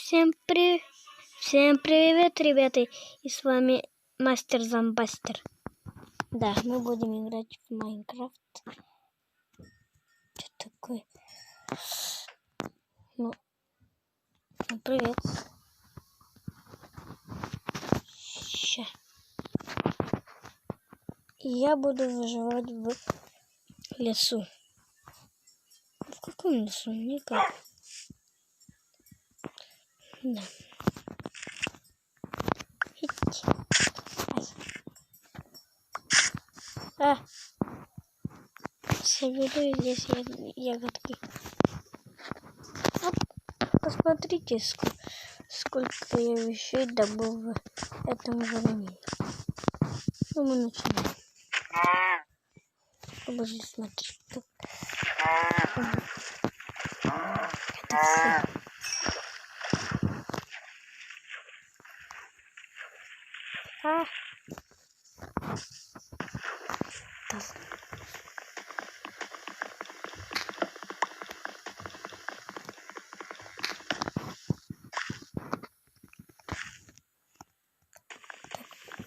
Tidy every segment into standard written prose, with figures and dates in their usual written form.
Всем привет, ребята! И с вами Мастер Зомбастер. Да, мы будем играть в Майнкрафт. Что такое? Ну, привет. Ща. И я буду выживать в лесу. В каком лесу? Никак. Да. Соберу здесь ягодки. Вот, посмотрите, сколько я вещей добыл в этом времени. Ну, мы начинаем. Обожди, смотри. Тут. Это все.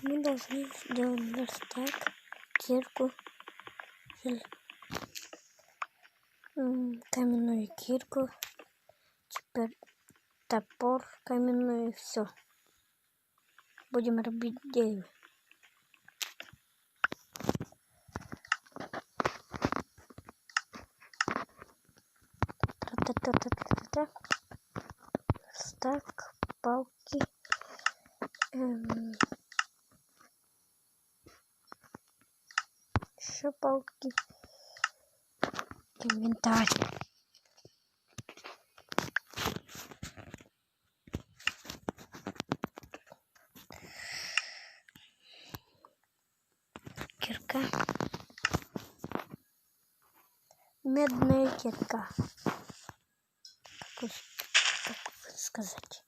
Мы должны сделать верстак, кирку, каменную кирку, теперь топор каменную и все. Будем рубить дерево. Верстак, палки. Еще палки. Инвентарь. Кирка. Медная кирка. Как сказать?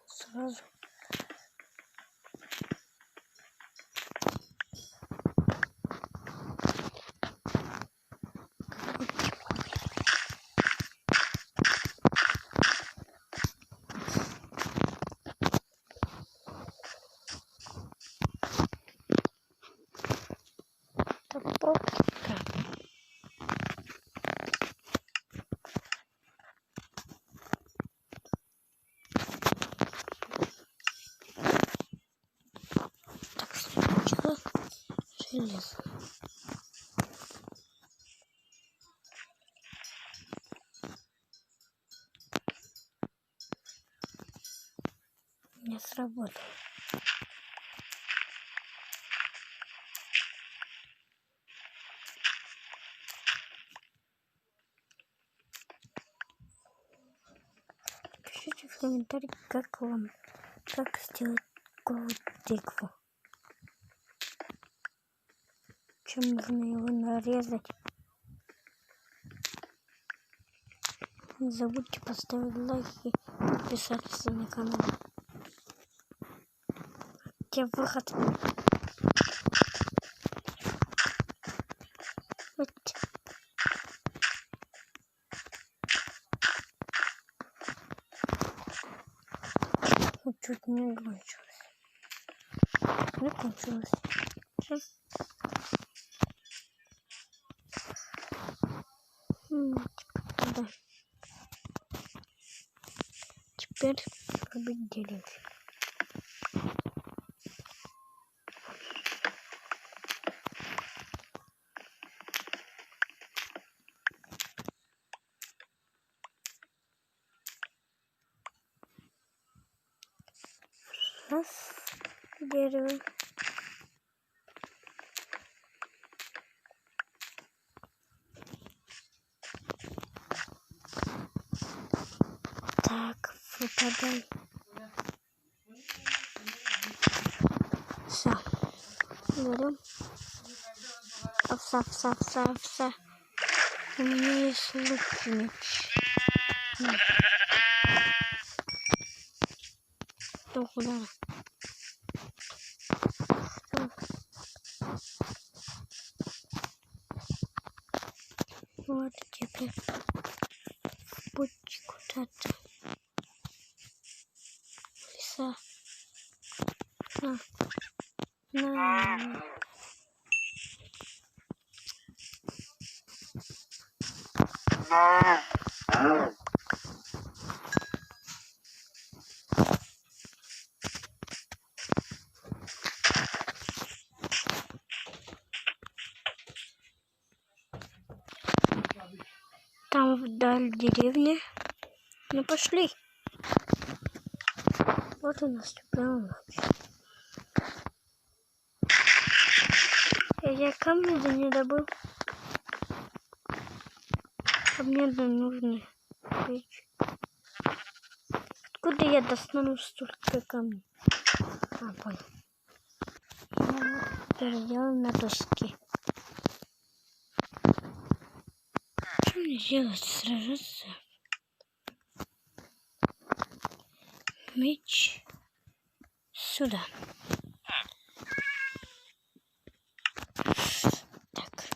Сразу. Железо. Не сработало. Пишите в комментариях, как сделать голую тыкву. Чем нужно его нарезать. Не забудьте поставить лайк и подписаться на канал. Где выход? Вот. Вот чуть не кончилось. Не кончилось. Да. Теперь рубить дерево. Раз, дерево. Так, выпадай. Все. Берем. Овса. У меня есть лук и меч. Что куда? путь куда-то. Леса. На. Там вдаль деревня. Ну пошли. Вот и наступила ночь. Я камни да не добыл. А мне да нужны печь. Откуда я достану столько камней? Понял. Переделаем на доски. Что мне делать? Сражаться? Меч сюда. Так.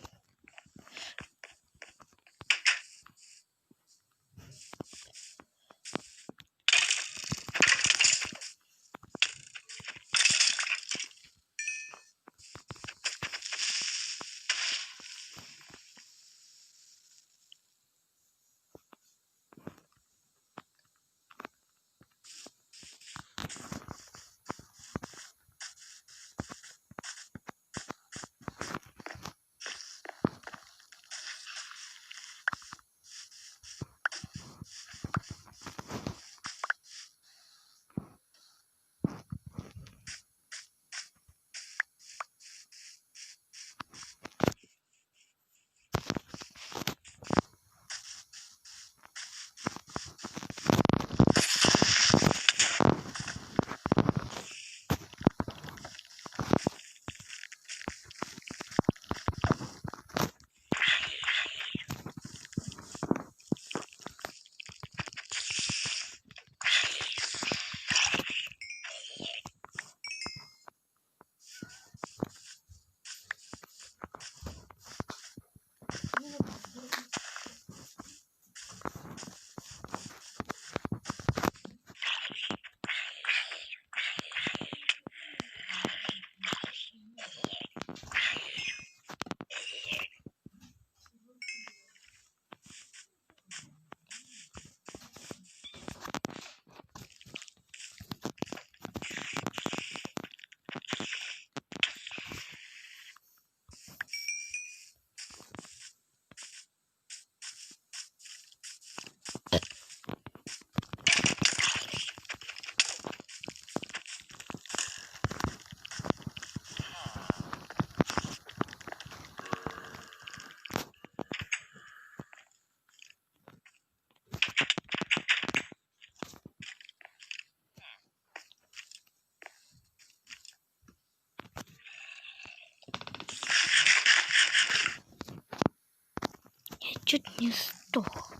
Чуть не сдох.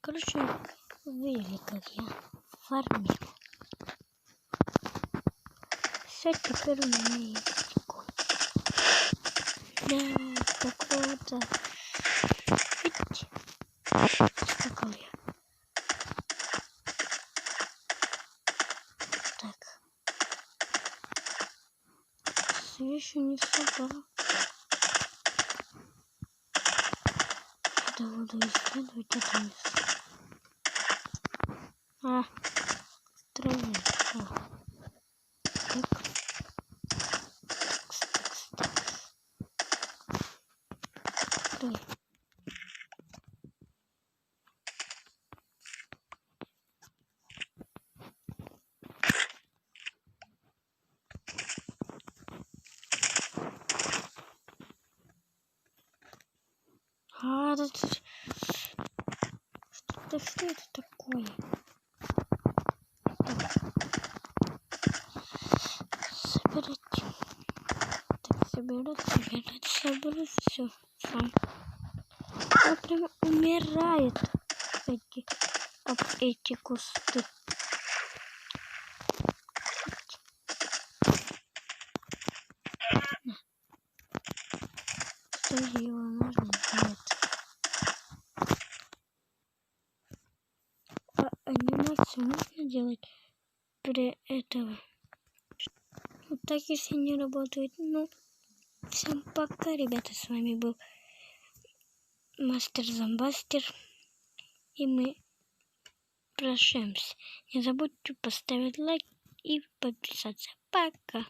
Короче, видели, как я фармил. Все, теперь у меня есть конь. Да, так круто. Видите? Скакал я. Так. Все еще не собрал. Я буду исследовать это место. Траве. Так. Стой. Что это такое? Собирать. Так, соберу все сам. Он прям умирает об эти кусты. тоже его можно? Нет. А анимацию можно делать при этого? Вот так если не работает. Ну, всем пока, ребята. С вами был Мастер Зомбастер. И мы прощаемся. Не забудьте поставить лайк и подписаться. Пока.